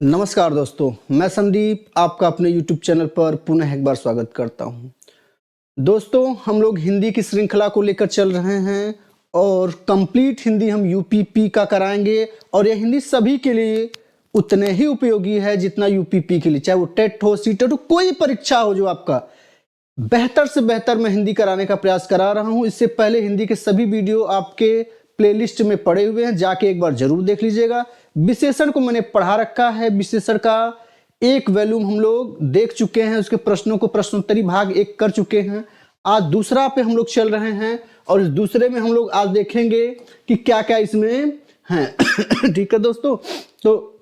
नमस्कार दोस्तों, मैं संदीप आपका अपने YouTube चैनल पर पुनः एक बार स्वागत करता हूं। दोस्तों, हम लोग हिंदी की श्रृंखला को लेकर चल रहे हैं और कंप्लीट हिंदी हम यूपीपी का कराएंगे और यह हिंदी सभी के लिए उतने ही उपयोगी है जितना यूपीपी के लिए, चाहे वो टेट हो, सीटेट हो, कोई परीक्षा हो जो आपका बेहतर से बेहतर मैं हिंदी कराने का प्रयास करा रहा हूं। इससे पहले हिंदी के सभी वीडियो आपके प्लेलिस्ट में पड़े हुए हैं, जाके एक बार जरूर देख लीजिएगा। विशेषण को मैंने पढ़ा रखा है, विशेषण का एक वॉल्यूम हम लोग देख चुके हैं, उसके प्रश्नों को प्रश्नोत्तरी भाग 1 कर चुके हैं। आज दूसरा पे हम लोग चल रहे हैं और इस दूसरे में हम लोग आज देखेंगे कि क्या क्या इसमें है। ठीक है दोस्तों, तो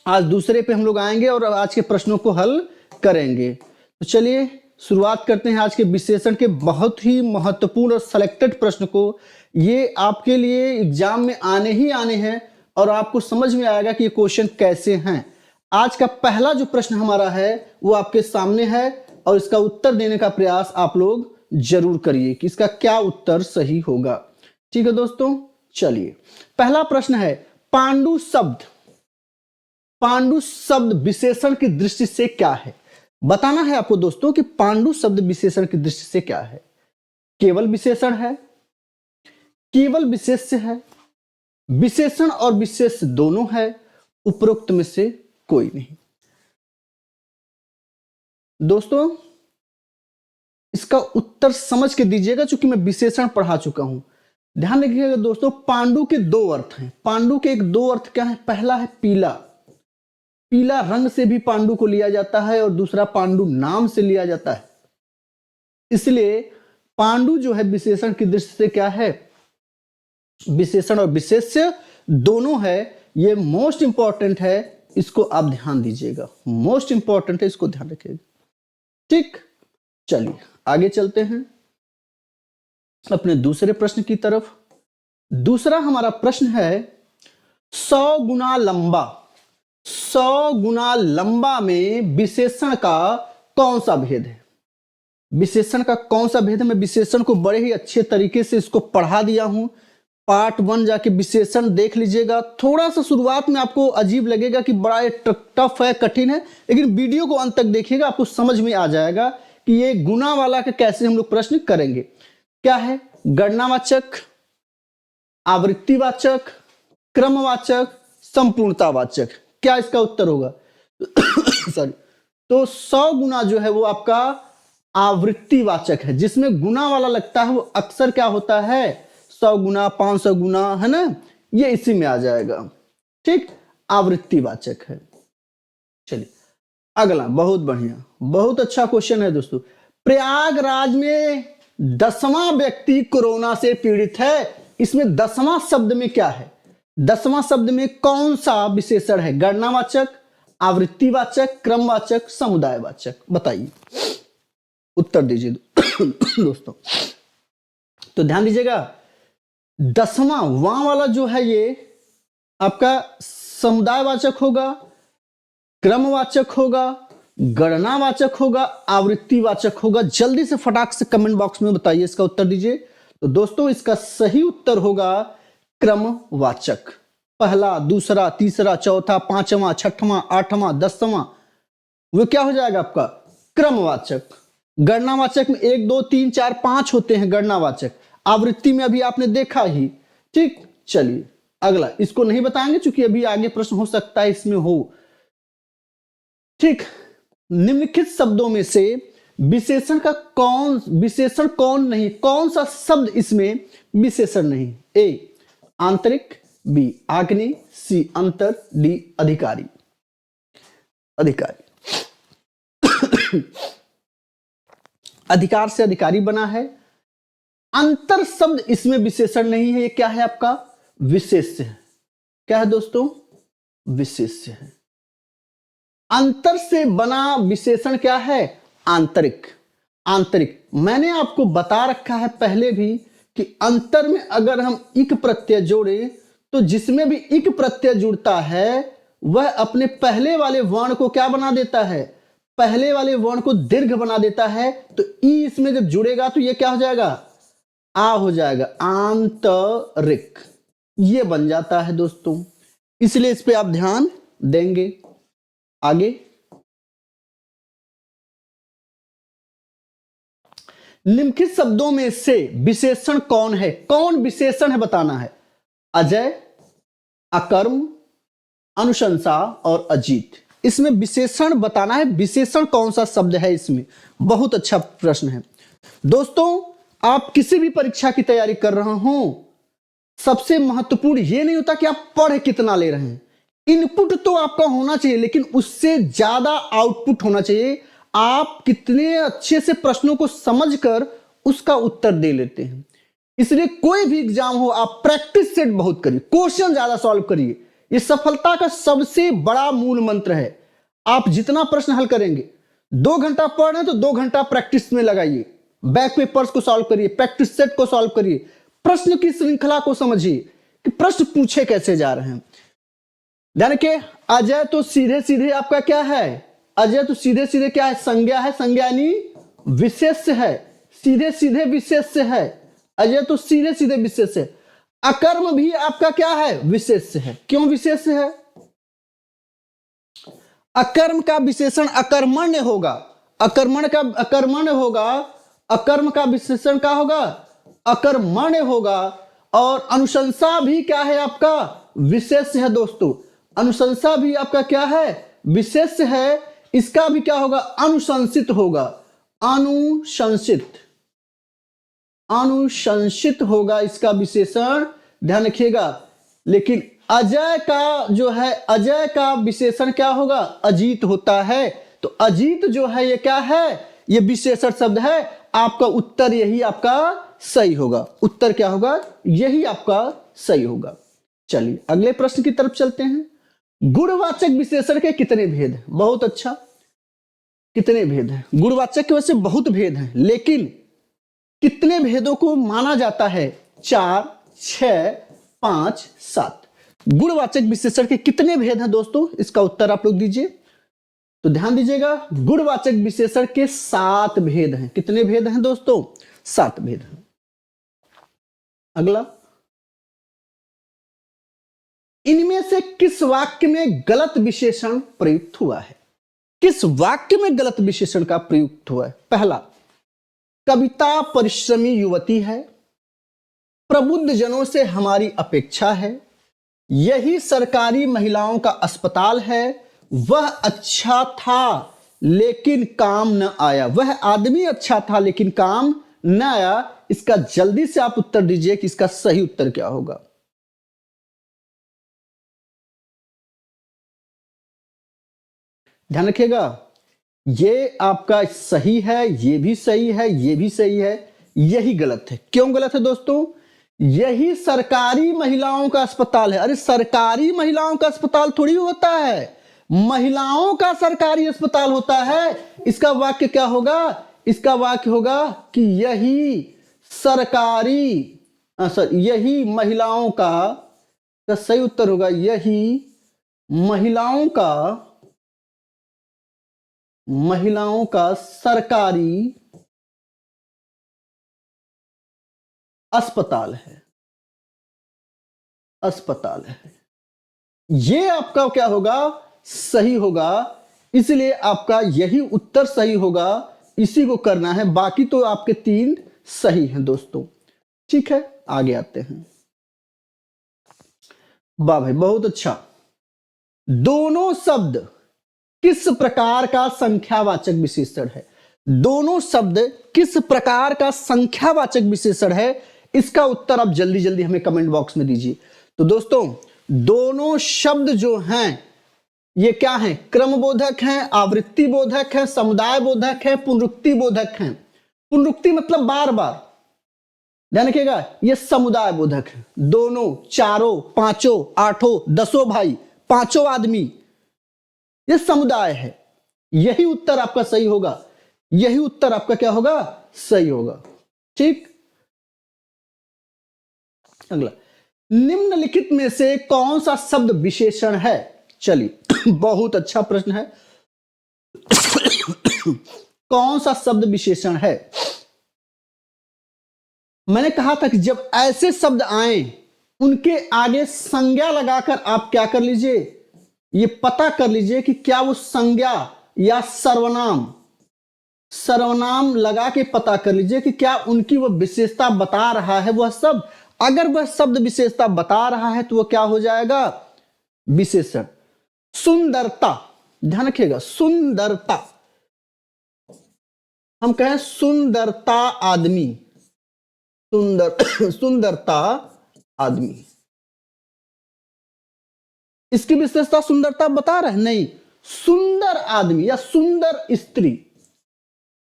आज दूसरे पे हम लोग आएंगे और आज के प्रश्नों को हल करेंगे। तो चलिए शुरुआत करते हैं आज के विशेषण के बहुत ही महत्वपूर्ण और सिलेक्टेड प्रश्न को। ये आपके लिए एग्जाम में आने ही आने हैं और आपको समझ में आएगा कि ये क्वेश्चन कैसे हैं। आज का पहला जो प्रश्न हमारा है वो आपके सामने है और इसका उत्तर देने का प्रयास आप लोग जरूर करिए कि इसका क्या उत्तर सही होगा। ठीक है दोस्तों, चलिए पहला प्रश्न है, पांडु शब्द विशेषण की दृष्टि से क्या है। बताना है आपको दोस्तों कि पांडु शब्द विशेषण की दृष्टि से क्या है। केवल विशेषण है, केवल विशेष्य है, विशेषण और विशेष दोनों है, उपरोक्त में से कोई नहीं। दोस्तों इसका उत्तर समझ के दीजिएगा, चूंकि मैं विशेषण पढ़ा चुका हूं। ध्यान रखिएगा दोस्तों, पांडु के दो अर्थ हैं। पांडु के एक दो अर्थ क्या है। पहला है पीला, पीला रंग से भी पांडु को लिया जाता है और दूसरा पांडु नाम से लिया जाता है। इसलिए पांडु जो है विशेषण की दृष्टि से क्या है, विशेषण और विशेष्य दोनों है। ये मोस्ट इंपॉर्टेंट है, इसको आप ध्यान दीजिएगा, मोस्ट इंपॉर्टेंट है, इसको ध्यान रखिएगा। ठीक, चलिए आगे चलते हैं अपने दूसरे प्रश्न की तरफ। दूसरा हमारा प्रश्न है, 100 गुना लंबा, 100 गुना लंबा में विशेषण का कौन सा भेद है। विशेषण का कौन सा भेद है। मैं विशेषण को बड़े ही अच्छे तरीके से इसको पढ़ा दिया हूं। पार्ट 1 जाके विशेषण देख लीजिएगा। थोड़ा सा शुरुआत में आपको अजीब लगेगा कि बड़ा टफ है, कठिन है, लेकिन वीडियो को अंत तक देखिएगा, आपको समझ में आ जाएगा कि ये गुना वाला का कैसे हम लोग प्रश्न करेंगे। क्या है, गणनावाचक, आवृत्तिवाचक, क्रमवाचक, संपूर्णतावाचक। क्या इसका उत्तर होगा। सॉरी, तो 100 गुना जो है वो आपका आवृत्तिवाचक है, जिसमें गुना वाला लगता है वो अक्सर क्या होता है, 100 गुना, 500 गुना, है ना, ये इसी में आ जाएगा। ठीक, आवृत्तिवाचक है। चलिए अगला, बहुत बढ़िया, बहुत अच्छा क्वेश्चन है दोस्तों। प्रयागराज में 10वां व्यक्ति कोरोना से पीड़ित है। इसमें 10वां शब्द में क्या है, 10वां शब्द में कौन सा विशेषण है। गणनावाचक, आवृत्तिवाचक, क्रमवाचक, समुदायवाचक। बताइए, उत्तर दीजिए दोस्तों। तो ध्यान दीजिएगा, 10वां वां वाला जो है ये आपका समुदायवाचक होगा, क्रमवाचक होगा, गणनावाचक होगा, आवृत्तिवाचक होगा। जल्दी से फटाक से कमेंट बॉक्स में बताइए, इसका उत्तर दीजिए। तो दोस्तों इसका सही उत्तर होगा क्रमवाचक। पहला, दूसरा, तीसरा, चौथा, 5वां, 6वां, 8वां, 10वां, वो क्या हो जाएगा आपका क्रमवाचक। गणनावाचक में 1 2 3 4 5 होते हैं गणनावाचक। आवृत्ति में अभी आपने देखा ही। ठीक, चलिए अगला, इसको नहीं बताएंगे चूंकि अभी आगे प्रश्न हो सकता है इसमें हो। ठीक, निम्नलिखित शब्दों में से विशेषण कौन नहीं, कौन सा शब्द इसमें विशेषण नहीं। ए आंतरिक, बी आग्नेय, सी अंतर, डी अधिकारी। अधिकार से अधिकारी बना है। अंतर शब्द इसमें विशेषण नहीं है। ये क्या है आपका विशेष्य है। क्या है दोस्तों, विशेष्य है। अंतर से बना विशेषण क्या है, आंतरिक। आंतरिक मैंने आपको बता रखा है पहले भी कि अंतर में अगर हम इक प्रत्यय जोड़े तो जिसमें भी इक प्रत्यय जुड़ता है वह अपने पहले वाले वर्ण को क्या बना देता है, पहले वाले वर्ण को दीर्घ बना देता है। तो ई इसमें जब जुड़ेगा तो ये क्या हो जाएगा, आ हो जाएगा, आंतरिक, ये बन जाता है दोस्तों। इसलिए इस पे आप ध्यान देंगे। आगे, निम्नलिखित शब्दों में से विशेषण कौन है? कौन विशेषण है बताना है। अजय, अकर्म, अनुशंसा और अजीत। इसमें विशेषण बताना है, विशेषण कौन सा शब्द है इसमें। बहुत अच्छा प्रश्न है दोस्तों। आप किसी भी परीक्षा की तैयारी कर रहे हो, सबसे महत्वपूर्ण ये नहीं होता कि आप पढ़ कितना ले रहे हैं। इनपुट तो आपका होना चाहिए, लेकिन उससे ज्यादा आउटपुट होना चाहिए। आप कितने अच्छे से प्रश्नों को समझकर उसका उत्तर दे लेते हैं। इसलिए कोई भी एग्जाम हो, आप प्रैक्टिस सेट बहुत करिए, क्वेश्चन ज्यादा सॉल्व करिए। ये सफलता का सबसे बड़ा मूल मंत्र है। आप जितना प्रश्न हल करेंगे, 2 घंटा पढ़ रहे हैं तो 2 घंटा प्रैक्टिस में लगाइए। बैक पेपर्स को सॉल्व करिए, प्रैक्टिस सेट को सॉल्व करिए, प्रश्न की श्रृंखला को समझिए कि प्रश्न पूछे कैसे जा रहे हैं। ध्यान रखिए, अजय तो सीधे सीधे आपका क्या है? अजय तो सीधे सीधे क्या है? संज्ञा है, संज्ञा यानी विशेष्य है, सीधे सीधे विशेष्य है। अजय तो सीधे सीधे विशेष्य है। अकर्म भी आपका क्या है? विशेष्य है। क्यों विशेष्य है? अकर्म का विशेषण अकर्मण्य होगा, अकर्मण्य होगा। अकर्म का विशेषण क्या होगा? अकर्मण्य होगा। और अनुशंसा भी क्या है आपका? विशेष्य है दोस्तों। अनुशंसा भी आपका क्या है? विशेष्य है। इसका भी क्या होगा? अनुशंसित होगा। अनुशंसित, अनुशंसित होगा इसका विशेषण, ध्यान रखिएगा। लेकिन अजय का जो है, अजय का विशेषण क्या होगा? अजीत होता है। तो अजीत जो है ये क्या है? ये विशेषण शब्द है। आपका उत्तर यही आपका सही होगा। उत्तर क्या होगा? यही आपका सही होगा। चलिए अगले प्रश्न की तरफ चलते हैं। गुणवाचक विशेषण के कितने भेद हैं? बहुत अच्छा, कितने भेद हैं? गुणवाचक के वैसे बहुत भेद हैं, लेकिन कितने भेदों को माना जाता है? 4, 6, 5, 7। गुणवाचक विशेषण के कितने भेद हैं दोस्तों? इसका उत्तर आप लोग दीजिए। तो ध्यान दीजिएगा, गुणवाचक विशेषण के 7 भेद हैं। कितने भेद हैं दोस्तों? 7 भेद हैं। अगला, इनमें से किस वाक्य में गलत विशेषण प्रयुक्त हुआ है? किस वाक्य में गलत विशेषण का प्रयुक्त हुआ है? पहला, कविता परिश्रमी युवती है, प्रबुद्ध जनों से हमारी अपेक्षा है, यही सरकारी महिलाओं का अस्पताल है, वह अच्छा था लेकिन काम न आया। वह आदमी अच्छा था लेकिन काम न आया। इसका जल्दी से आप उत्तर दीजिए कि इसका सही उत्तर क्या होगा। ध्यान रखिएगा, ये आपका सही है, ये भी सही है, ये भी सही है, यही गलत है। क्यों गलत है दोस्तों? यही सरकारी महिलाओं का अस्पताल है। अरे सरकारी महिलाओं का अस्पताल थोड़ी होता है, महिलाओं का सरकारी अस्पताल होता है। इसका वाक्य क्या होगा? इसका वाक्य होगा कि यही सरकारी, यही महिलाओं का सही उत्तर होगा, यही महिलाओं का सरकारी अस्पताल है, अस्पताल है। ये आपका क्या होगा? सही होगा। इसलिए आपका यही उत्तर सही होगा, इसी को करना है। बाकी तो आपके 3 सही हैं दोस्तों। ठीक है, आगे आते हैं। वाह भाई, बहुत अच्छा। दोनों शब्द किस प्रकार का संख्यावाचक विशेषण है? दोनों शब्द किस प्रकार का संख्यावाचक विशेषण है? इसका उत्तर आप जल्दी जल्दी हमें कमेंट बॉक्स में दीजिए। तो दोस्तों, दोनों शब्द जो हैं ये क्या हैं? क्रमबोधक हैं, आवृत्ति बोधक हैं, समुदाय बोधक हैं, पुनरुक्ति बोधक हैं। पुनरुक्ति मतलब बार बार, ध्यान रखिएगा। ये समुदाय बोधक है। दोनों, चारों, पांचों, आठों, 10 भाई, 5 आदमी, ये समुदाय है। यही उत्तर आपका सही होगा। यही उत्तर आपका क्या होगा? सही होगा। ठीक, अगला, निम्नलिखित में से कौन सा शब्द विशेषण है? चलिए बहुत अच्छा प्रश्न है। कौन सा शब्द विशेषण है? मैंने कहा था कि जब ऐसे शब्द आए, उनके आगे संज्ञा लगाकर आप क्या कर लीजिए? ये पता कर लीजिए कि क्या वो संज्ञा या सर्वनाम, सर्वनाम लगा के पता कर लीजिए कि क्या उनकी वो विशेषता बता रहा है वह शब्द। अगर वह शब्द विशेषता बता रहा है तो वह क्या हो जाएगा, विशेषण। सुंदरता, ध्यान रखिएगा, सुंदरता, हम कहें सुंदरता आदमी, सुंदर सुंदरता आदमी, इसकी विशेषता सुंदरता बता रहे हैं? नहीं, सुंदर आदमी या सुंदर स्त्री,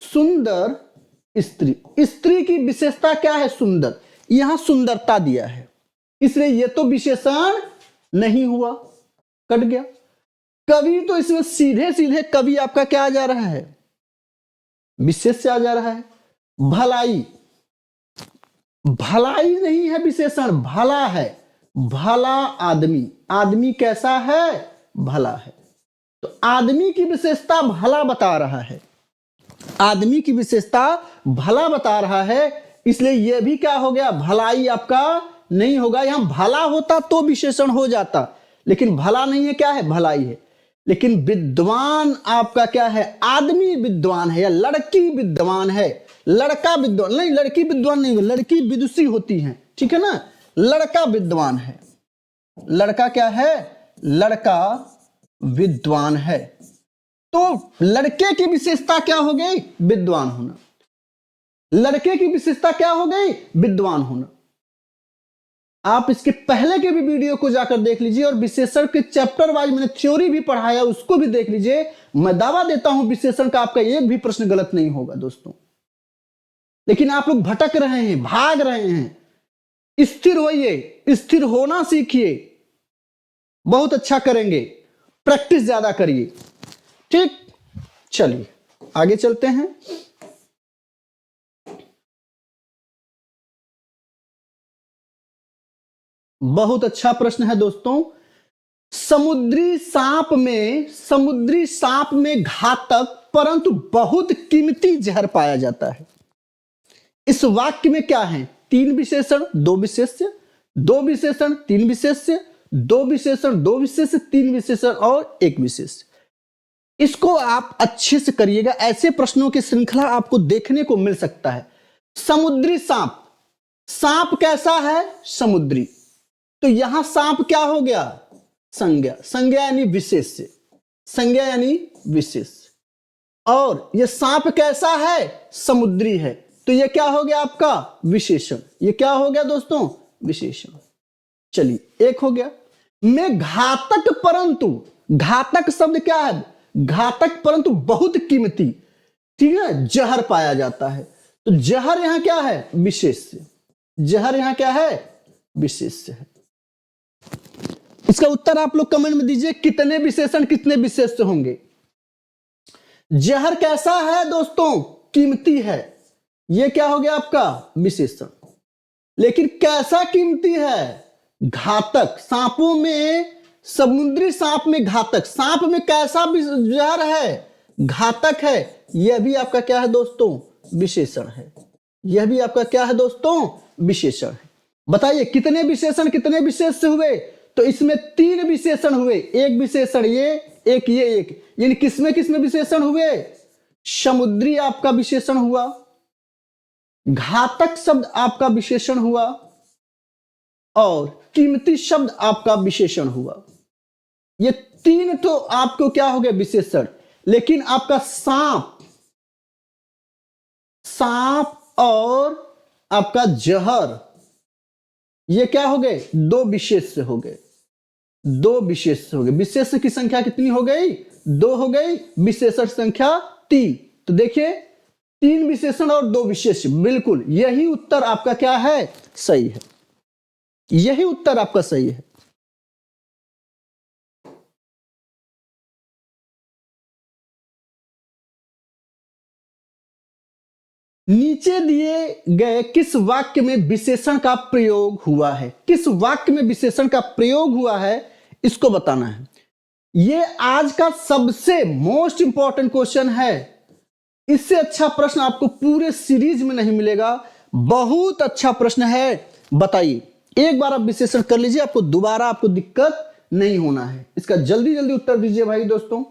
सुंदर स्त्री, स्त्री की विशेषता क्या है, सुंदर, यहां सुंदरता दिया है, इसलिए यह तो विशेषण नहीं हुआ, कट गया। कवि, तो इसमें सीधे सीधे कवि आपका क्या आ जा रहा है, विशेष से आ जा रहा है। भलाई, भलाई नहीं है विशेषण, भला है, भला आदमी, आदमी कैसा है, भला है, तो आदमी की विशेषता भला बता रहा है, आदमी की विशेषता भला बता रहा है, इसलिए यह भी क्या हो गया, भलाई आपका नहीं होगा। यहां भला होता तो विशेषण हो जाता, लेकिन भला नहीं है, क्या है, भलाई है। लेकिन विद्वान आपका क्या है, आदमी विद्वान है या लड़की विद्वान है, लड़का विद्वान नहीं, लड़की विद्वान नहीं, लड़की विदुषी होती है, ठीक है ना, लड़का विद्वान है, लड़का क्या है, लड़का विद्वान है, तो लड़के की विशेषता क्या हो गई, विद्वान होना, लड़के की विशेषता क्या हो गई, विद्वान होना। आप इसके पहले के भी वीडियो को जाकर देख लीजिए और विशेषण के चैप्टर वाइज मैंने थ्योरी भी पढ़ाया, उसको भी देख लीजिए। मैं दावा देता हूं विशेषण का आपका एक भी प्रश्न गलत नहीं होगा दोस्तों, लेकिन आप लोग भटक रहे हैं, भाग रहे हैं। स्थिर होइए, स्थिर होना सीखिए, बहुत अच्छा करेंगे, प्रैक्टिस ज्यादा करिए, ठीक। चलिए आगे चलते हैं। बहुत अच्छा प्रश्न है दोस्तों। समुद्री सांप में घातक परंतु बहुत कीमती जहर पाया जाता है। इस वाक्य में क्या है, तीन विशेषण, दो विशेष्य, दो विशेषण, तीन विशेष्य, दो विशेषण, दो विशेष्य, तीन विशेषण और एक विशेष्य। इसको आप अच्छे से करिएगा, ऐसे प्रश्नों की श्रृंखला आपको देखने को मिल सकता है। समुद्री सांप, सांप कैसा है, समुद्री, तो यहां सांप क्या हो गया, संज्ञा, संज्ञा यानी विशेष्य, संज्ञा यानी विशेष्य, और यह सांप कैसा है, समुद्री है, तो यह क्या हो गया आपका विशेषण, यह क्या हो गया दोस्तों, विशेषण। चलिए एक हो गया। में घातक परंतु, घातक शब्द क्या है, घातक परंतु बहुत कीमती, ठीक है, जहर पाया जाता है, तो जहर यहां क्या है, विशेष्य, जहर यहां क्या है, विशेष्य है। इसका उत्तर आप लोग कमेंट में दीजिए, कितने विशेषण कितने विशेष्य होंगे। जहर कैसा है दोस्तों, कीमती है, यह क्या हो गया आपका विशेषण। लेकिन कैसा कीमती है, घातक, सांपों में, समुद्री सांप में घातक, सांप में कैसा जहर है, घातक है, यह भी आपका क्या है दोस्तों, विशेषण है, यह भी आपका क्या है दोस्तों, विशेषण है। बताइए कितने विशेषण कितने विशेष्य हुए, तो इसमें तीन विशेषण हुए, एक विशेषण ये, एक ये, एक, यानी किसमें किसमें विशेषण हुए, समुद्री आपका विशेषण हुआ, घातक शब्द आपका विशेषण हुआ, और कीमती शब्द आपका विशेषण हुआ। ये तीन तो आपको क्या हो गया, विशेषण। लेकिन आपका सांप, सांप और आपका जहर, ये क्या हो गए, दो विशेष्य हो गए, दो विशेष्य हो गए। विशेष्य की संख्या कितनी हो गई, दो हो गई, विशेषण संख्या तीन। तो देखिए तीन विशेषण और दो विशेष्य, बिल्कुल यही उत्तर आपका क्या है, सही है, यही उत्तर आपका सही है। नीचे दिए गए किस वाक्य में विशेषण का प्रयोग हुआ है, किस वाक्य में विशेषण का प्रयोग हुआ है, इसको बताना है। यह आज का सबसे मोस्ट इंपॉर्टेंट क्वेश्चन है। इससे अच्छा प्रश्न आपको पूरे सीरीज में नहीं मिलेगा, बहुत अच्छा प्रश्न है। बताइए, एक बार आप विश्लेषण कर लीजिए, आपको दोबारा आपको दिक्कत नहीं होना है। इसका जल्दी जल्दी उत्तर दीजिए भाई दोस्तों।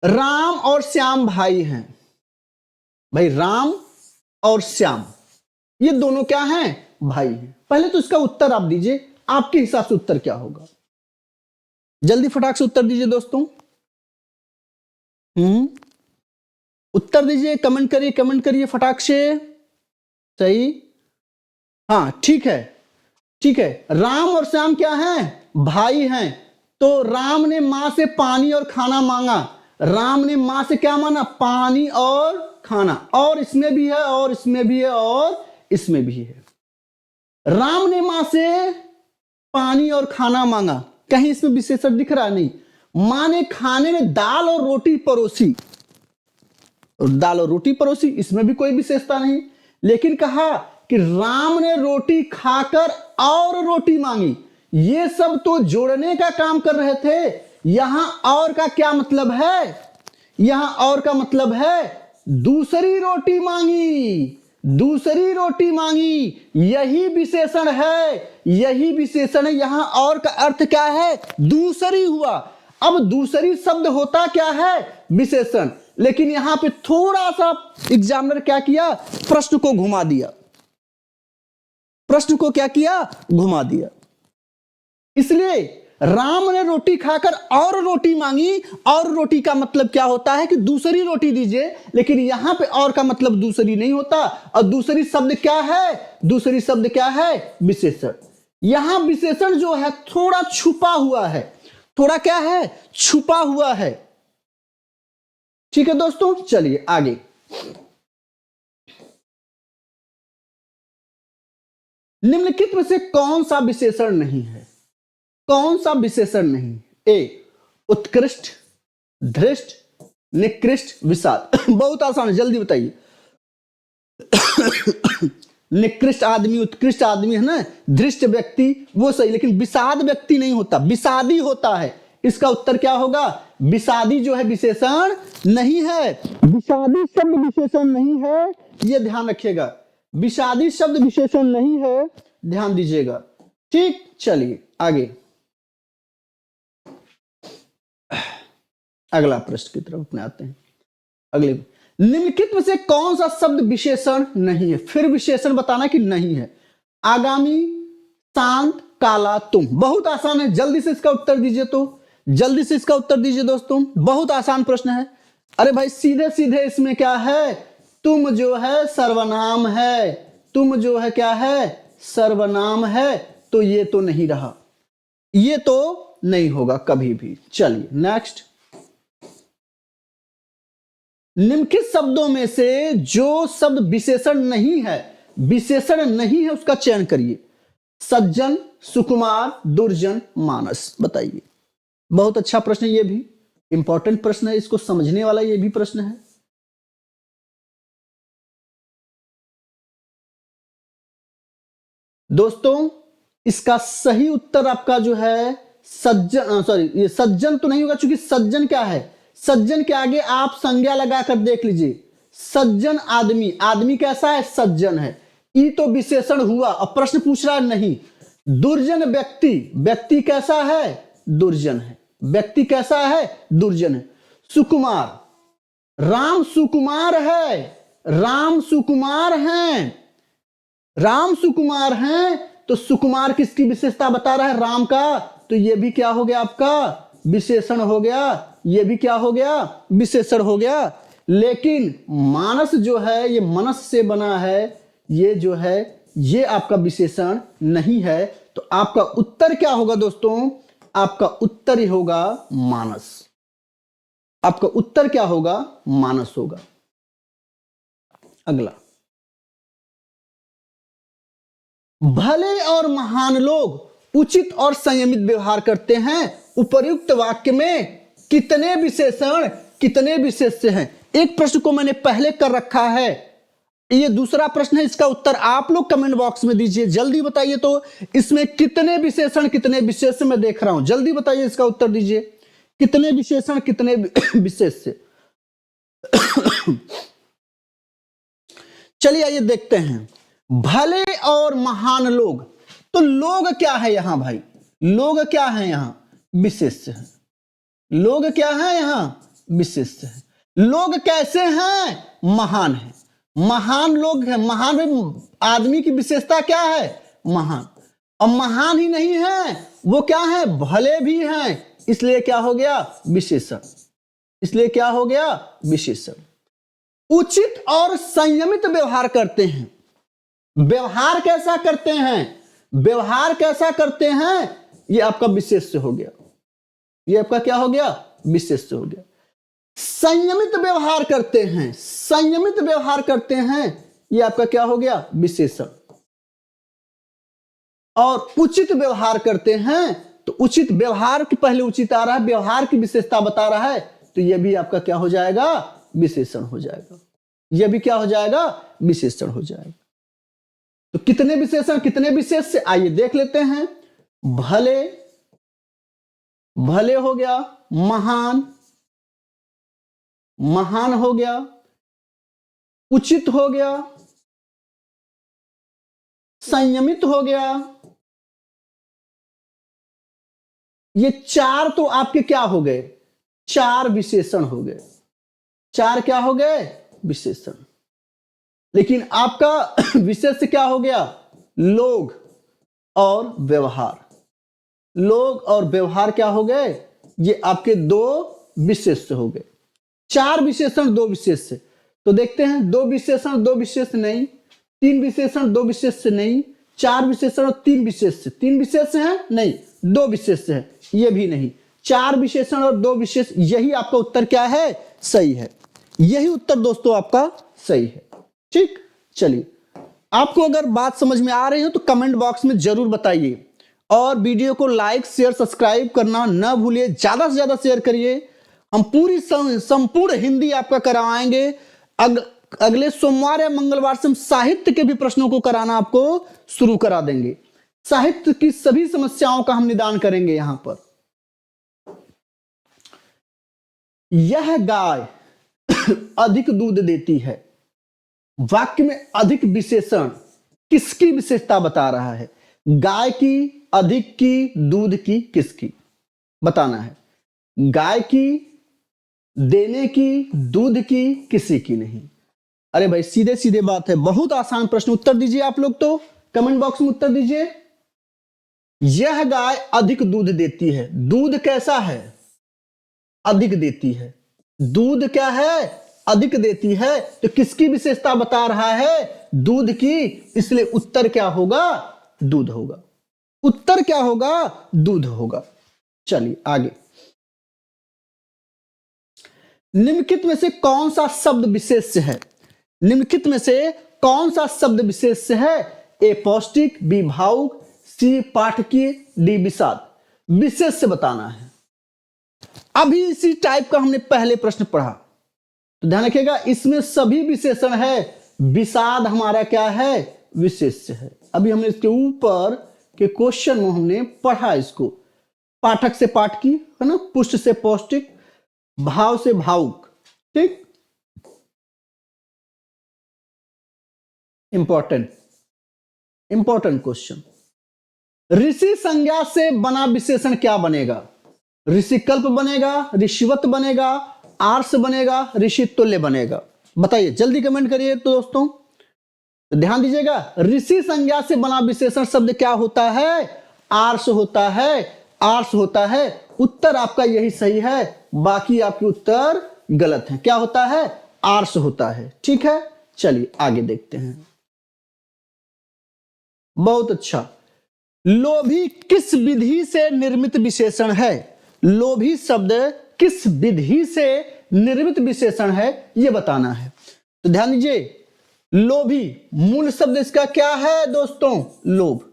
राम और श्याम भाई हैं। भाई राम और श्याम ये दोनों क्या हैं? भाई हैं। पहले तो इसका उत्तर आप दीजिए, आपके हिसाब से उत्तर क्या होगा? जल्दी फटाक से उत्तर दीजिए दोस्तों। उत्तर दीजिए, कमेंट करिए फटाक से। सही, हाँ ठीक है, ठीक है। राम और श्याम क्या हैं? भाई हैं। तो राम ने मां से पानी और खाना मांगा। राम ने मां से क्या मांगा? पानी और खाना। और इसमें भी है, और इसमें भी है, और इसमें भी है। राम ने मां से पानी और खाना मांगा, कहीं इसमें विशेषण दिख रहा नहीं। मां ने खाने में दाल और रोटी परोसी, और दाल और रोटी परोसी, इसमें भी कोई विशेषता नहीं। लेकिन कहा कि राम ने रोटी खाकर और रोटी मांगी। ये सब तो जोड़ने का काम कर रहे थे। यहां और का क्या मतलब है? यहां और का मतलब है दूसरी रोटी मांगी, दूसरी रोटी मांगी। यही विशेषण है, यही विशेषण है। यहां और का अर्थ क्या है? दूसरी हुआ। अब दूसरी शब्द होता क्या है? विशेषण। लेकिन यहां पे थोड़ा सा एग्जामिनर क्या किया? प्रश्न को घुमा दिया। प्रश्न को क्या किया? घुमा दिया। इसलिए राम ने रोटी खाकर और रोटी मांगी। और रोटी का मतलब क्या होता है कि दूसरी रोटी दीजिए। लेकिन यहां पे और का मतलब दूसरी नहीं होता। और दूसरी शब्द क्या है? दूसरी शब्द क्या है? विशेषण। यहां विशेषण जो है थोड़ा छुपा हुआ है। थोड़ा क्या है? छुपा हुआ है। ठीक है दोस्तों, चलिए आगे। निम्नलिखित में से कौन सा विशेषण नहीं है? कौन सा विशेषण नहीं? ए उत्कृष्ट, धृष्ट, निकृष्ट, विषाद। बहुत आसान है, जल्दी बताइए। निकृष्ट आदमी, उत्कृष्ट आदमी है ना, धृष्ट व्यक्ति वो सही, लेकिन विषाद व्यक्ति नहीं होता, विषादी होता है। इसका उत्तर क्या होगा? विषादी जो है विशेषण नहीं है। विषादी शब्द विशेषण नहीं है, यह ध्यान रखिएगा। विषादी शब्द विशेषण नहीं है, ध्यान दीजिएगा। ठीक, चलिए आगे अगला प्रश्न की तरफ अपने आते हैं। अगले निम्नलिखित में से कौन सा शब्द विशेषण नहीं है? फिर विशेषण बताना कि नहीं है। आगामी, शांत, काला, तुम। बहुत आसान है, जल्दी से इसका उत्तर दीजिए। तो जल्दी से इसका उत्तर दीजिए दोस्तों, बहुत आसान प्रश्न है। अरे भाई सीधे सीधे इसमें क्या है? तुम जो है सर्वनाम है। तुम जो है क्या है? सर्वनाम है। तो ये तो नहीं रहा, ये तो नहीं होगा कभी भी। चलिए नेक्स्ट। निम्नलिखित शब्दों में से जो शब्द विशेषण नहीं है, विशेषण नहीं है, उसका चयन करिए। सज्जन, सुकुमार, दुर्जन, मानस। बताइए। बहुत अच्छा प्रश्न है, ये भी इंपॉर्टेंट प्रश्न है, इसको समझने वाला ये भी प्रश्न है। दोस्तों इसका सही उत्तर आपका जो है सज्जन, सॉरी ये सज्जन तो नहीं होगा, क्योंकि सज्जन क्या है? सज्जन के आगे आप संज्ञा लगाकर देख लीजिए। सज्जन आदमी, आदमी कैसा है? सज्जन है। ई तो विशेषण हुआ, अब प्रश्न पूछ रहा है नहीं। दुर्जन व्यक्ति, व्यक्ति कैसा है? दुर्जन है। व्यक्ति कैसा है? दुर्जन है। सुकुमार, राम सुकुमार है, राम सुकुमार हैं, राम सुकुमार हैं। तो सुकुमार किसकी विशेषता बता रहा है? राम का। तो ये भी क्या हो गया आपका? विशेषण हो गया। ये भी क्या हो गया? विशेषण हो गया। लेकिन मानस जो है ये मनस से बना है, ये जो है ये आपका विशेषण नहीं है। तो आपका उत्तर क्या होगा दोस्तों? आपका उत्तर ही होगा मानस। आपका उत्तर क्या होगा? मानस होगा। अगला, भले और महान लोग उचित और संयमित व्यवहार करते हैं। उपर्युक्त वाक्य में कितने विशेषण, कितने विशेष्य हैं? एक प्रश्न को मैंने पहले कर रखा है, ये दूसरा प्रश्न है, इसका उत्तर आप लोग कमेंट बॉक्स में दीजिए। जल्दी बताइए तो इसमें कितने विशेषण, कितने विशेष्य मैं देख रहा हूं, जल्दी बताइए, इसका उत्तर दीजिए। कितने विशेषण, कितने विशेष्य? चलिए आइए देखते हैं। भले और महान लोग, तो लोग क्या है यहां भाई? लोग क्या है यहां? विशेष्य है। लोग क्या है यहां? विशेष्य है। लोग कैसे हैं? महान है। महान लोग है। महान आदमी की विशेषता क्या है? महान। और महान ही नहीं है, वो क्या है? भले भी हैं। इसलिए क्या हो गया? विशेषण। इसलिए क्या हो गया? विशेषण। उचित और संयमित व्यवहार करते हैं। व्यवहार कैसा करते हैं? व्यवहार कैसा करते हैं? ये आपका विशेष्य हो गया। ये आपका क्या हो गया? विशेष्य हो गया। संयमित व्यवहार करते हैं। संयमित व्यवहार करते हैं, ये आपका क्या हो गया? विशेषण। और उचित व्यवहार करते हैं, तो उचित व्यवहार के पहले उचित आ रहा है, व्यवहार की विशेषता बता रहा है, तो यह भी आपका क्या हो जाएगा? विशेषण हो जाएगा। यह भी क्या हो जाएगा? विशेषण हो जाएगा। तो कितने विशेषण, कितने विशेष से आइए देख लेते हैं। भले, भले हो गया। महान, महान हो गया। उचित हो गया। संयमित हो गया। ये चार तो आपके क्या हो गए? चार विशेषण हो गए। चार क्या हो गए? विशेषण। लेकिन आपका विशेष क्या हो गया? लोग और व्यवहार। लोग और व्यवहार क्या हो गए? ये आपके दो विशेष हो गए। चार विशेषण, दो विशेष। तो देखते हैं, दो विशेषण दो विशेष नहीं, तीन विशेषण दो विशेष नहीं, चार विशेषण और तीन विशेष। तीन विशेष हैं? नहीं, दो विशेष है। ये भी नहीं, चार विशेषण और दो विशेष। यही आपका उत्तर क्या है? सही है। यही उत्तर दोस्तों आपका सही है। ठीक, चलिए, आपको अगर बात समझ में आ रही हो तो कमेंट बॉक्स में जरूर बताइए, और वीडियो को लाइक शेयर सब्सक्राइब करना न भूलिए। ज्यादा से ज्यादा शेयर करिए। हम पूरी संपूर्ण हिंदी आपका करवाएंगे। अगले सोमवार या मंगलवार से हम साहित्य के भी प्रश्नों को कराना आपको शुरू करा देंगे। साहित्य की सभी समस्याओं का हम निदान करेंगे यहां पर। यह गाय अधिक दूध देती है। वाक्य में अधिक विशेषण किसकी विशेषता बता रहा है? गाय की, अधिक की, दूध की, किसकी बताना है? गाय की, देने की, दूध की, किसी की नहीं। अरे भाई सीधे सीधे बात है, बहुत आसान प्रश्न। उत्तर दीजिए आप लोग, तो कमेंट बॉक्स में उत्तर दीजिए। यह गाय अधिक दूध देती है। दूध कैसा है? अधिक देती है। दूध क्या है? अधिक देती है। तो किसकी विशेषता बता रहा है? दूध की। इसलिए उत्तर क्या होगा? दूध होगा। उत्तर क्या होगा? दूध होगा। चलिए आगे। निम्नलिखित में से कौन सा शब्द विशेष्य है? निम्नलिखित में से कौन सा शब्द विशेष्य है? ए पौष्टिक, बी भावुक, सी पाठकीय, डी विषाद। विशेष्य बताना है। अभी इसी टाइप का हमने पहले प्रश्न पढ़ा, तो ध्यान रखिएगा, इसमें सभी विशेषण है। विषाद हमारा क्या है? विशेष्य है। अभी हमने इसके ऊपर के क्वेश्चन में हमने पढ़ा इसको। पाठक से पाठकी है ना, पुष्ट से पौष्टिक, भाव से भावुक। ठीक, इंपॉर्टेंट क्वेश्चन। ऋषि संज्ञा से बना विशेषण क्या बनेगा? ऋषिकल्प बनेगा, ऋषिवत बनेगा, आर्ष बनेगा, ऋषि तुल्य बनेगा। बताइए, जल्दी कमेंट करिए तो दोस्तों। तो ध्यान दीजिएगा, ऋषि संज्ञा से बना विशेषण शब्द क्या होता है? आर्ष होता है। आर्ष होता है। उत्तर आपका यही सही है, बाकी आपके उत्तर गलत हैं। क्या होता है? आर्ष होता है। ठीक है, चलिए आगे देखते हैं। बहुत अच्छा। लोभी किस विधि से निर्मित विशेषण है? लोभी शब्द किस विधि से निर्मित विशेषण है, यह बताना है। तो ध्यान दीजिए, लोभी मूल शब्द इसका क्या है दोस्तों? लोभ।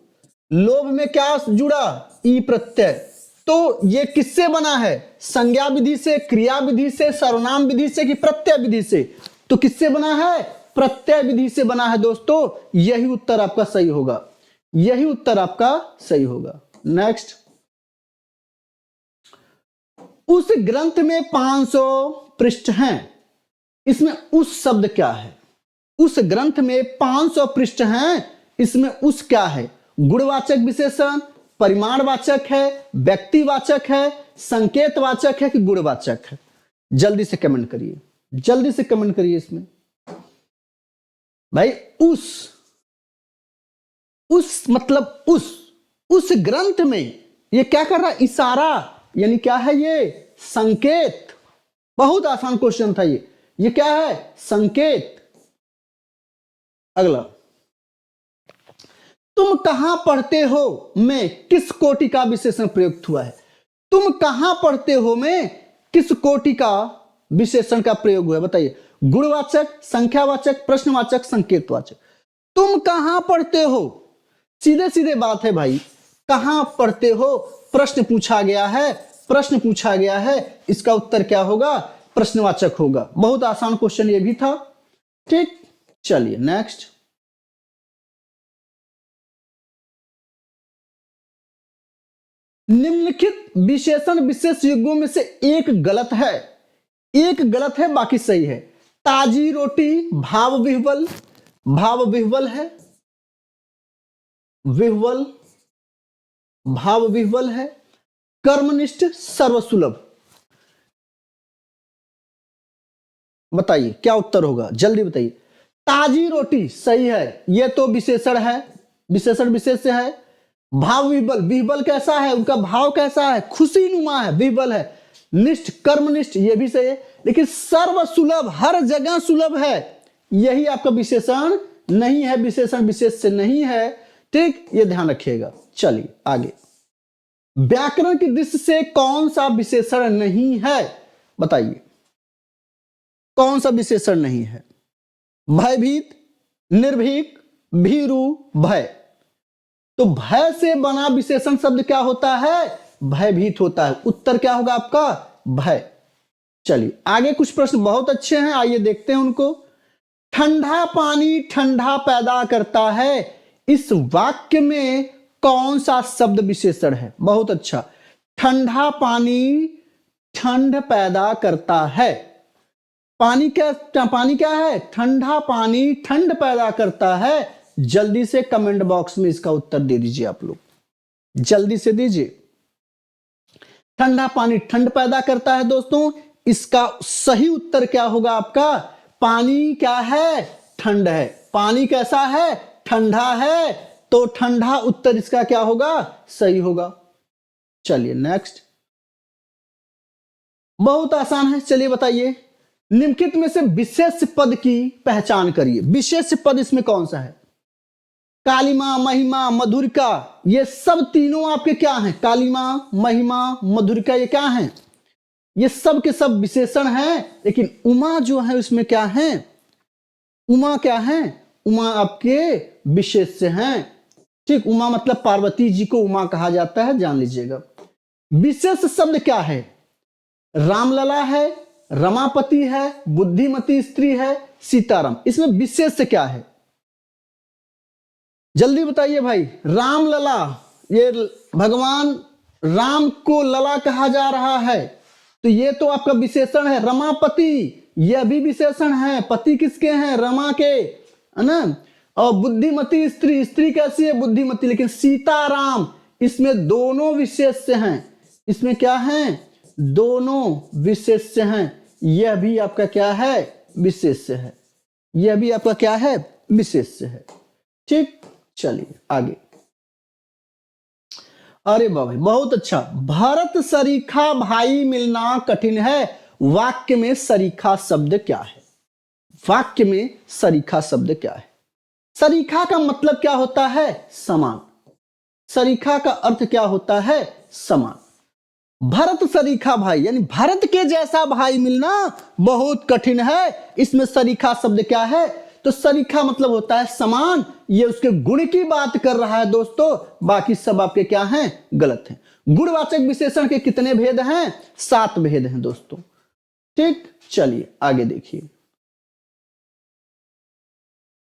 लोभ में क्या जुड़ा? ई प्रत्यय। तो ये किससे बना है? संज्ञा विधि से, क्रिया विधि से, सर्वनाम विधि से, कि प्रत्यय विधि से? तो किससे बना है? प्रत्यय विधि से बना है दोस्तों। यही उत्तर आपका सही होगा। यही उत्तर आपका सही होगा। नेक्स्ट। उस ग्रंथ में 500 पृष्ठ हैं। इसमें उस शब्द क्या है? उस ग्रंथ में 500 पृष्ठ हैं, इसमें उस क्या है? गुणवाचक विशेषण, परिमाणवाचक है, व्यक्तिवाचक है, संकेतवाचक है कि गुणवाचक है? जल्दी से कमेंट करिए, जल्दी से कमेंट करिए इसमें भाई। उस मतलब उस ग्रंथ में ये क्या कर रहा है? इशारा, यानी क्या है ये? संकेत। बहुत आसान क्वेश्चन था ये क्या है? संकेत। अगला, तुम कहां पढ़ते हो में किस कोटि का विशेषण प्रयुक्त हुआ है? तुम कहां पढ़ते हो में किस कोटि का विशेषण का प्रयोग हुआ है? बताइए। गुणवाचक, संख्यावाचक, प्रश्नवाचक, संकेतवाचक। तुम कहां पढ़ते हो, सीधे सीधे बात है भाई। कहां पढ़ते हो प्रश्न पूछा गया है, प्रश्न पूछा गया है, इसका उत्तर क्या होगा? प्रश्नवाचक होगा। बहुत आसान क्वेश्चन ये भी था। ठीक, चलिए नेक्स्ट। निम्नलिखित विशेषण विशेष युग्मों में से एक गलत है, एक गलत है, बाकी सही है। ताजी रोटी भाव विह्वल, भाव विह्वल है, विह्वल, भाव विह्वल है। कर्मनिष्ठ सर्वसुलभ, बताइए क्या उत्तर होगा, जल्दी बताइए। ताजी रोटी सही है, ये तो विशेषण है, विशेषण विशेष है। भाव विह्वल, विह्वल कैसा है? उनका भाव कैसा है? खुशी नुमा है, विह्वल है। निष्ठ, कर्मनिष्ठ, ये भी सही है। लेकिन सर्वसुलभ, हर जगह सुलभ है, यही आपका विशेषण नहीं है, विशेषण विशेष से नहीं है। ठीक, ये ध्यान रखिएगा। चलिए आगे। व्याकरण की दृष्टि से कौन सा विशेषण नहीं है? बताइए कौन सा विशेषण नहीं है? भयभीत, निर्भीक, भीरु, भय। तो भय से बना विशेषण शब्द क्या होता है? भयभीत होता है। उत्तर क्या होगा आपका? भय। चलिए आगे कुछ प्रश्न बहुत अच्छे हैं, आइए देखते हैं उनको। ठंडा पानी ठंडा पैदा करता है, इस वाक्य में कौन सा शब्द विशेषण है? बहुत अच्छा। ठंडा पानी ठंड पैदा करता है। पानी क्या है? ठंडा पानी ठंड पैदा करता है। जल्दी से कमेंट बॉक्स में इसका उत्तर दे दीजिए आप लोग, जल्दी से दीजिए। ठंडा पानी ठंड पैदा करता है दोस्तों, इसका सही उत्तर क्या होगा आपका? पानी क्या है? ठंड है। पानी कैसा है? ठंडा है, तो ठंडा उत्तर इसका क्या होगा? सही होगा। चलिए नेक्स्ट। बहुत आसान है, चलिए बताइए। निम्नलिखित में से विशेष पद की पहचान करिए। विशेष पद इसमें कौन सा है? कालिमा, महिमा, मधुरिका, ये सब तीनों आपके क्या हैं? कालिमा, महिमा, मधुरिका, ये क्या हैं? ये सब के सब विशेषण हैं। लेकिन उमा जो है उसमें क्या है? उमा क्या है? उमा आपके विशेष्य हैं। ठीक, उमा मतलब पार्वती जी को उमा कहा जाता है, जान लीजिएगा। विशेष शब्द क्या है? रामलला है, रमापति है, बुद्धिमती स्त्री है, सीताराम। इसमें विशेष क्या है? जल्दी बताइए भाई। रामलला, ये भगवान राम को लला कहा जा रहा है, तो ये तो आपका विशेषण है। रमापति, यह भी विशेषण है। पति किसके हैं? रमा के, है ना। और बुद्धिमती स्त्री, स्त्री कैसी है? बुद्धिमती। लेकिन सीताराम, इसमें दोनों विशेष्य हैं। इसमें क्या है? दोनों विशेष्य हैं। यह भी आपका क्या है? विशेष्य है। यह भी आपका क्या है? विशेष्य है। ठीक, चलिए आगे। अरे बाबा बहुत अच्छा। भरत सरीखा भाई मिलना कठिन है, वाक्य में सरीखा शब्द क्या है? वाक्य में सरीखा शब्द क्या है? सरीखा का मतलब क्या होता है? समान। सरीखा का अर्थ क्या होता है? समान। भरत सरीखा भाई, यानी भरत के जैसा भाई मिलना बहुत कठिन है। इसमें सरीखा शब्द क्या है? तो सरीखा मतलब होता है समान। ये उसके गुण की बात कर रहा है दोस्तों, बाकी सब आपके क्या हैं? गलत हैं। गुणवाचक विशेषण के कितने भेद हैं? 7 भेद हैं दोस्तों। ठीक, चलिए आगे देखिए।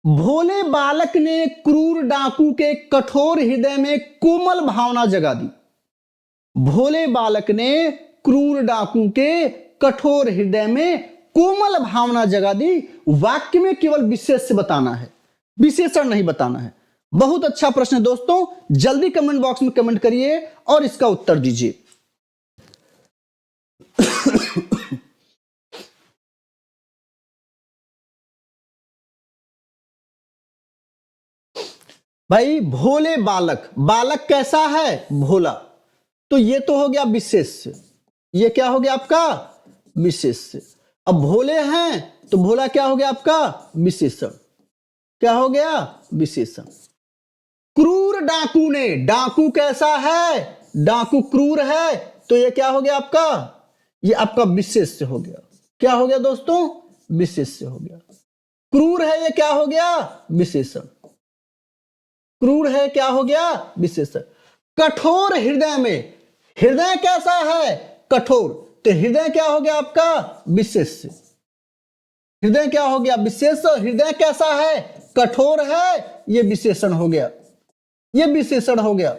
भोले बालक ने क्रूर डाकू के कठोर हृदय में कोमल भावना जगा दी। भोले बालक ने क्रूर डाकू के कठोर हृदय में कोमल भावना जगा दी। वाक्य में केवल विशेष बताना है, विशेषण नहीं बताना है। बहुत अच्छा प्रश्न है दोस्तों, जल्दी कमेंट बॉक्स में कमेंट करिए और इसका उत्तर दीजिए। भाई भोले बालक, बालक कैसा है? भोला। तो ये तो हो गया विशेष्य, ये क्या हो गया आपका? विशेष्य। अब भोले हैं तो भोला क्या हो गया आपका? विशेषण। क्या हो गया? विशेषण। क्रूर डाकू ने, डाकू कैसा है? डाकू क्रूर है, तो ये क्या हो गया आपका? ये आपका विशेष्य हो गया। क्या हो गया दोस्तों? विशेष्य हो गया। क्रूर है, ये क्या हो गया? विशेषण। क्रूर है, क्या हो गया? विशेषण। कठोर हृदय में, हृदय कैसा है? कठोर, तो हृदय क्या हो गया आपका? विशेष्य। हृदय क्या हो गया? विशेष। हृदय कैसा है? कठोर है, ये विशेषण हो गया, ये विशेषण हो गया।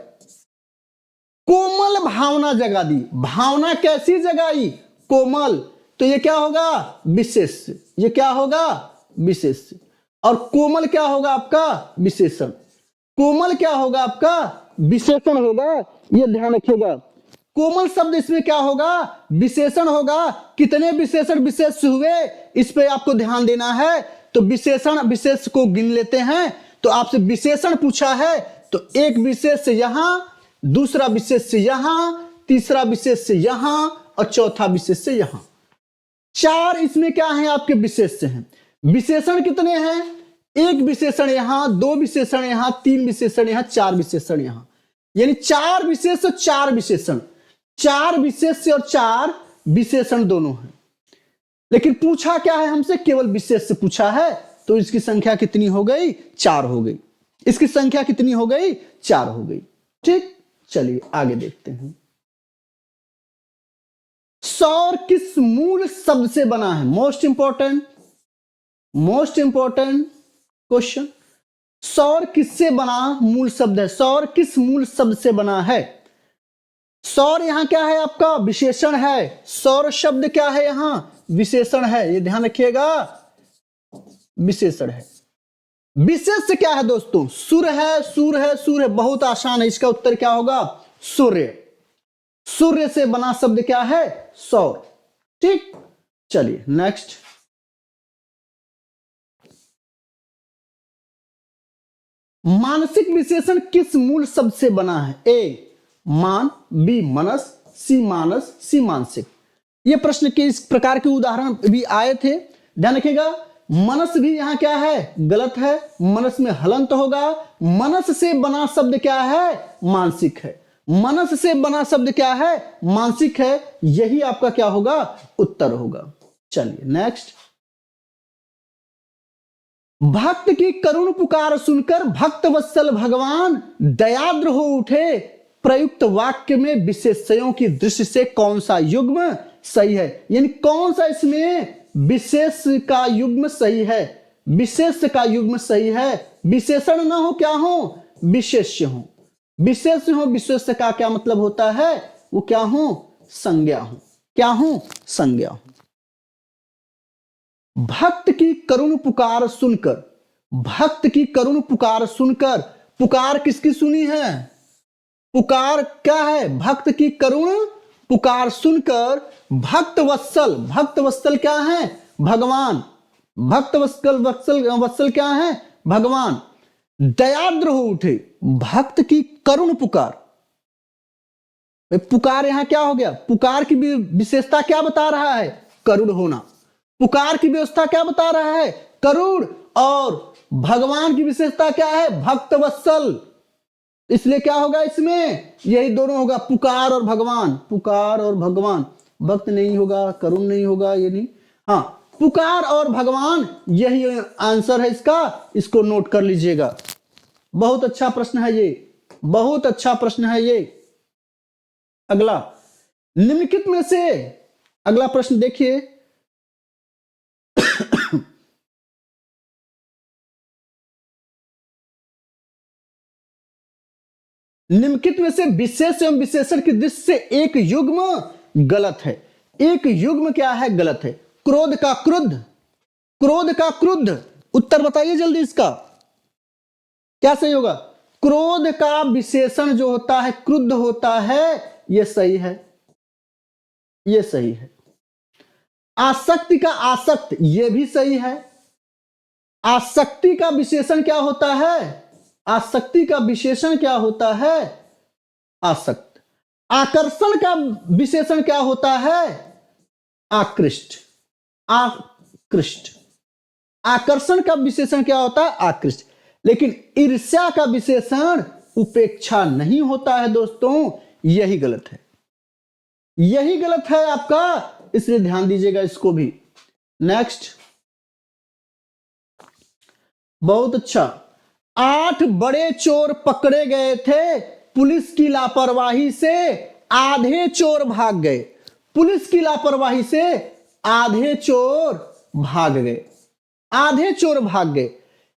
कोमल भावना जगा दी, भावना कैसी जगाई? कोमल, तो ये क्या होगा? विशेष्य। ये क्या होगा? विशेष्य। और कोमल क्या होगा आपका? विशेषण। कोमल क्या होगा आपका? विशेषण होगा, ये ध्यान रखिएगा। कोमल शब्द इसमें क्या होगा? विशेषण होगा। कितने विशेषण विशेष हुए, इस पे आपको ध्यान देना है। तो विशेषण विशेष को गिन लेते हैं। तो आपसे विशेषण पूछा है, तो एक विशेष यहां, दूसरा विशेष यहां, तीसरा विशेष यहां और चौथा विशेष यहां। चार इसमें क्या है आपके? विशेष हैं। विशेषण कितने हैं? एक विशेषण यहां, दो विशेषण यहां, तीन विशेषण यहां, चार विशेषण यहां, यानी चार विशेष और चार विशेषण। चार विशेष और चार विशेषण दोनों हैं। लेकिन पूछा क्या है हमसे? केवल विशेष से पूछा है, तो इसकी संख्या कितनी हो गई? चार हो गई। इसकी संख्या कितनी हो गई? चार हो गई। ठीक, चलिए आगे देखते हैं। सौर किस मूल शब्द से बना है? Most important, most important question. सौर किससे बना मूल शब्द है? सौर किस मूल शब्द से बना है? सौर यहां क्या है आपका? विशेषण है। सौर शब्द क्या है यहां? विशेषण है, ये ध्यान रखिएगा, विशेषण है। विशेष क्या है दोस्तों? सूर्य है, सूर्य है, सूर्य। बहुत आसान है, इसका उत्तर क्या होगा? सूर्य। सूर्य से बना शब्द क्या है? सौर। ठीक, चलिए नेक्स्ट। मानसिक विशेषण किस मूल शब्द से बना है? ए मान, बी मनस, सी मानस, सी मानसिक। ये प्रश्न के इस प्रकार के उदाहरण भी आए थे, ध्यान रखिएगा। मनस भी यहां क्या है? गलत है, मनस में हलंत होगा। मनस से बना शब्द क्या है? मानसिक है। मनस से बना शब्द क्या है? मानसिक है। यही आपका क्या होगा? उत्तर होगा। चलिए नेक्स्ट। भक्त की करुण पुकार सुनकर भक्त वत्सल भगवान दयाद्र हो उठे। प्रयुक्त वाक्य में विशेषणों की दृष्टि से कौन सा युग्म सही है? यानी कौन सा इसमें विशेष का युग्म सही है? विशेष का युग्म सही है। विशेषण ना हो, क्या हो? विशेष्य हो। विशेष हो, विशेष का क्या मतलब होता है? वो क्या हो? संज्ञा हो। क्या हो? संज्ञा हो। भक्त की करुण पुकार सुनकर, भक्त की करुण पुकार सुनकर, पुकार किसकी सुनी है? पुकार क्या है? भक्त की करुण पुकार सुनकर भक्त वत्सल, भक्त वत्सल क्या है? भगवान। भक्त वत्सल वत्सल वत्सल क्या है? भगवान दयाद्र हो उठे। भक्त की करुण पुकार, पुकार यहां क्या हो गया? पुकार की विशेषता क्या बता रहा है? करुण होना। पुकार की व्यवस्था क्या बता रहा है? करुण। और भगवान की विशेषता क्या है? भक्त वत्सल। इसलिए क्या होगा इसमें? यही दोनों होगा, पुकार और भगवान। पुकार और भगवान, भक्त नहीं होगा, करुण नहीं होगा, ये नहीं। हाँ, पुकार और भगवान, यही आंसर है इसका। इसको नोट कर लीजिएगा। बहुत अच्छा प्रश्न है ये, बहुत अच्छा प्रश्न है ये। अगला, निम्नलिखित में से अगला प्रश्न देखिए। निम्नलिखित में से विशेष एवं विशेषण की दृष्टि से एक युग्म गलत है। एक युग्म क्या है? गलत है। क्रोध का क्रुद्ध, क्रोध का क्रुद्ध। उत्तर बताइए जल्दी इसका, क्या सही होगा? क्रोध का विशेषण जो होता है क्रुद्ध होता है, ये सही है, ये सही है। आसक्ति का आसक्त, ये भी सही है। आसक्ति का विशेषण क्या होता है? आसक्ति का विशेषण क्या होता है? आसक्त। आकर्षण का विशेषण क्या होता है? आकृष्ट। आकृष्ट। आकर्षण का विशेषण क्या होता है? आकृष्ट। लेकिन ईर्ष्या का विशेषण उपेक्षा नहीं होता है दोस्तों, यही गलत है, यही गलत है आपका, इसलिए ध्यान दीजिएगा इसको भी। नेक्स्ट, बहुत अच्छा। 8 बड़े चोर पकड़े गए थे, पुलिस की लापरवाही से आधे चोर भाग गए। पुलिस की लापरवाही से आधे चोर भाग गए, आधे चोर भाग गए।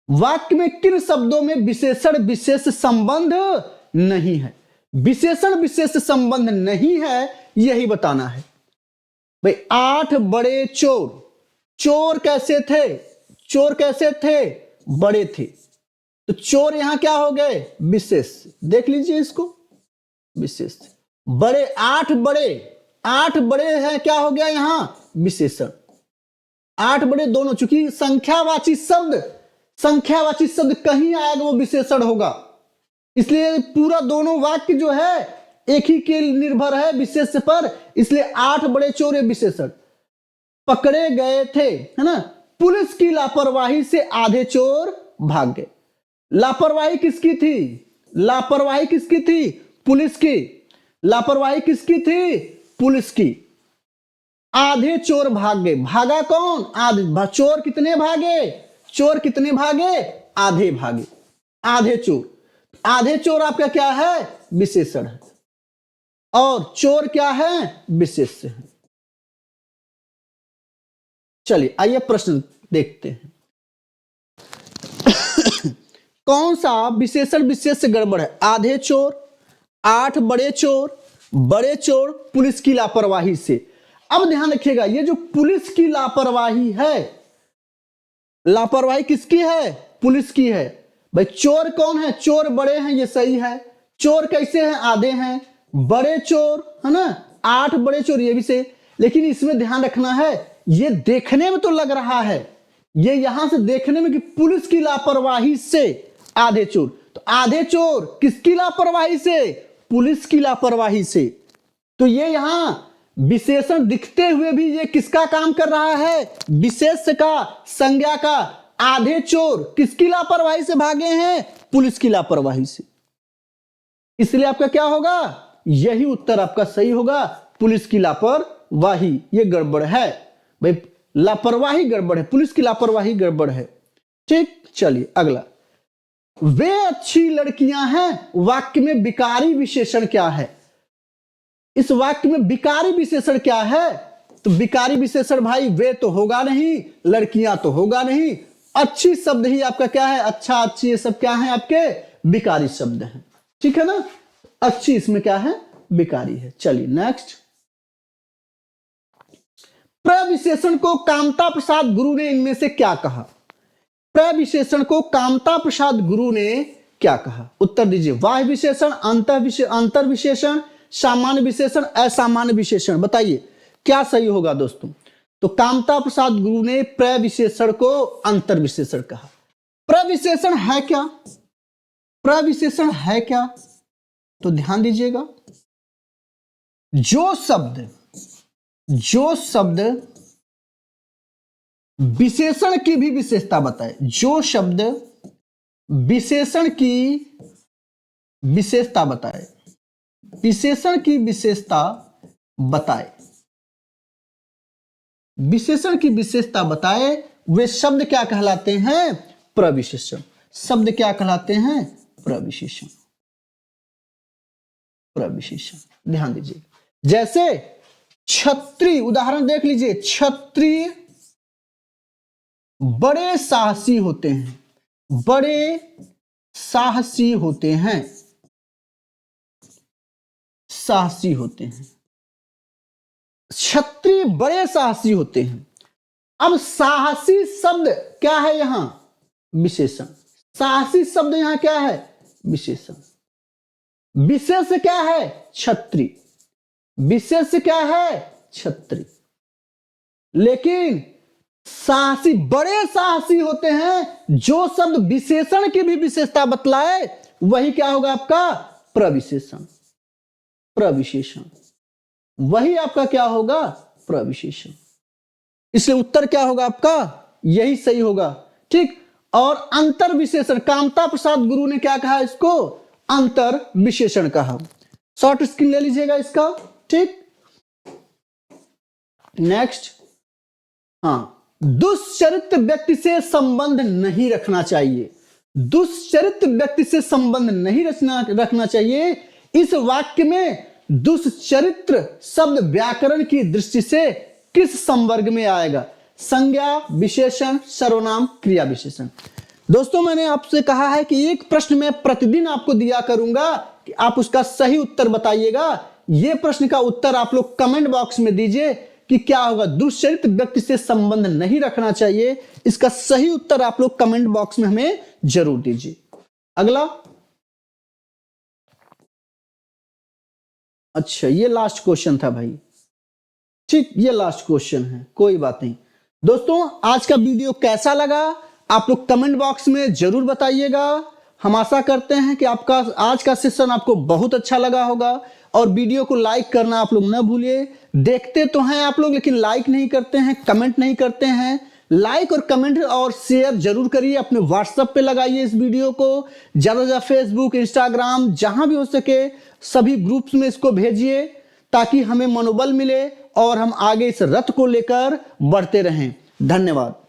वाक्य में किन शब्दों में विशेषण विशेष संबंध नहीं है? विशेषण विशेष संबंध नहीं है, यही बताना है भाई। 8 बड़े चोर, चोर कैसे थे? चोर कैसे थे? बड़े थे, तो चोर यहां क्या हो गए? विशेष। देख लीजिए इसको, विशेष। बड़े, 8 बड़े, 8 बड़े हैं, क्या हो गया यहां? विशेषण। 8 बड़े दोनों, चूंकि संख्यावाची शब्द, संख्यावाची शब्द कहीं आएगा वो विशेषण होगा, इसलिए पूरा दोनों वाक्य जो है एक ही के निर्भर है विशेष पर, इसलिए 8 बड़े चोर विशेषण। पकड़े गए थे, है ना? पुलिस की लापरवाही से आधे चोर भाग गए। लापरवाही किसकी थी? लापरवाही किसकी थी? पुलिस की। लापरवाही किसकी थी? पुलिस की। आधे चोर भाग गए। भागा कौन? आधे। चोर कितने भागे? चोर कितने भागे? आधे भागे। आधे चोर। आधे चोर आपका क्या है? विशेषण है, और चोर क्या है? विशेष्य है। चलिए आइए प्रश्न देखते हैं। कौन सा विशेषण विशेष से गड़बड़ है? आधे चोर, 8 बड़े चोर, बड़े चोर, पुलिस की लापरवाही से। अब ध्यान रखिएगा, ये जो पुलिस की लापरवाही है, लापरवाही किसकी है? पुलिस की है। भाई चोर कौन है? चोर बड़े हैं, ये सही है। चोर कैसे हैं? आधे हैं। बड़े चोर, है ना? 8 बड़े चोर, ये भी सही। लेकिन इसमें ध्यान रखना है, ये देखने में तो लग रहा है, ये यहां से देखने में कि पुलिस की लापरवाही से आधे चोर, तो आधे चोर किसकी लापरवाही से? पुलिस की लापरवाही से। तो ये यहां विशेषण दिखते हुए भी ये किसका काम कर रहा है? विशेष का, संज्ञा का। आधे चोर किसकी लापरवाही से भागे हैं? पुलिस की लापरवाही से। इसलिए आपका क्या होगा? यही उत्तर आपका सही होगा, पुलिस की लापरवाही। ये गड़बड़ है भाई, लापरवाही गड़बड़ है, पुलिस की लापरवाही गड़बड़ है। ठीक, चलिए अगला। वे अच्छी लड़कियां हैं, वाक्य में विकारी विशेषण क्या है? इस वाक्य में विकारी विशेषण क्या है? तो विकारी विशेषण भाई वे तो होगा नहीं, लड़कियां तो होगा नहीं, अच्छी शब्द ही आपका क्या है? अच्छा, अच्छी, ये सब क्या है? आपके विकारी शब्द हैं। ठीक है ना? अच्छी इसमें क्या है? विकारी है। चलिए नेक्स्ट। प्रविशेषण को कामता प्रसाद गुरु ने इनमें से क्या कहा? प्रविशेषण को कामता प्रसाद गुरु ने क्या कहा? उत्तर दीजिए। वाह्य विशेषण, अंतर विशेषण, सामान्य विशेषण, असामान्य विशेषण, बताइए क्या सही होगा दोस्तों? तो कामता प्रसाद गुरु ने प्रविशेषण को अंतर विशेषण कहा। प्रविशेषण है क्या? प्रविशेषण है क्या? तो ध्यान दीजिएगा, जो शब्द विशेषण की भी विशेषता बताए, जो शब्द विशेषण की विशेषता बताए, विशेषण की विशेषता बताए, विशेषण की विशेषता बताए, वे शब्द क्या कहलाते हैं? प्रविशेषण। शब्द क्या कहलाते हैं? प्रविशेषण। प्रविशेषण, ध्यान दीजिए। जैसे क्षत्रिय, उदाहरण देख लीजिए, क्षत्रिय बड़े साहसी होते हैं, बड़े साहसी होते हैं, साहसी होते हैं। क्षत्रिय बड़े साहसी होते हैं। अब साहसी शब्द क्या है? यहां विशेषण। साहसी शब्द यहां क्या है? विशेषण। विशेष क्या है? छत्री। विशेष क्या है? छत्री। लेकिन साहसी, बड़े साहसी होते हैं जो शब्द विशेषण की भी विशेषता बतलाए, वही क्या होगा आपका? प्रविशेषण। प्रविशेषण वही आपका क्या होगा? प्रविशेषण। इसलिए उत्तर क्या होगा आपका? यही सही होगा। ठीक। और अंतर विशेषण, कामता प्रसाद गुरु ने क्या कहा इसको? अंतर विशेषण कहा। शॉर्ट स्क्रीन ले लीजिएगा इसका। ठीक। नेक्स्ट, हाँ, दुष्चरित्र व्यक्ति से संबंध नहीं रखना चाहिए। दुष्चरित्र व्यक्ति से संबंध नहीं रखना चाहिए। इस वाक्य में दुष्चरित्र शब्द व्याकरण की दृष्टि से किस संवर्ग में आएगा? संज्ञा, विशेषण, सर्वनाम, क्रिया विशेषण। दोस्तों, मैंने आपसे कहा है कि एक प्रश्न मैं प्रतिदिन आपको दिया करूंगा कि आप उसका सही उत्तर बताइएगा। यह प्रश्न का उत्तर आप लोग कमेंट बॉक्स में दीजिए कि क्या होगा। दुष्चरित्र व्यक्ति से संबंध नहीं रखना चाहिए, इसका सही उत्तर आप लोग कमेंट बॉक्स में हमें जरूर दीजिए। अगला, अच्छा ये लास्ट क्वेश्चन था भाई। ठीक, ये लास्ट क्वेश्चन है, कोई बात नहीं। दोस्तों, आज का वीडियो कैसा लगा आप लोग कमेंट बॉक्स में जरूर बताइएगा। हम आशा करते हैं कि आपका आज का सेशन आपको बहुत अच्छा लगा होगा। और वीडियो को लाइक करना आप लोग न भूलिए। देखते तो हैं आप लोग, लेकिन लाइक नहीं करते हैं, कमेंट नहीं करते हैं। लाइक और कमेंट और शेयर जरूर करिए। अपने व्हाट्सएप पे लगाइए इस वीडियो को, ज्यादा से ज्यादा फेसबुक, इंस्टाग्राम, जहां भी हो सके सभी ग्रुप्स में इसको भेजिए, ताकि हमें मनोबल मिले और हम आगे इस रथ को लेकर बढ़ते रहें। धन्यवाद।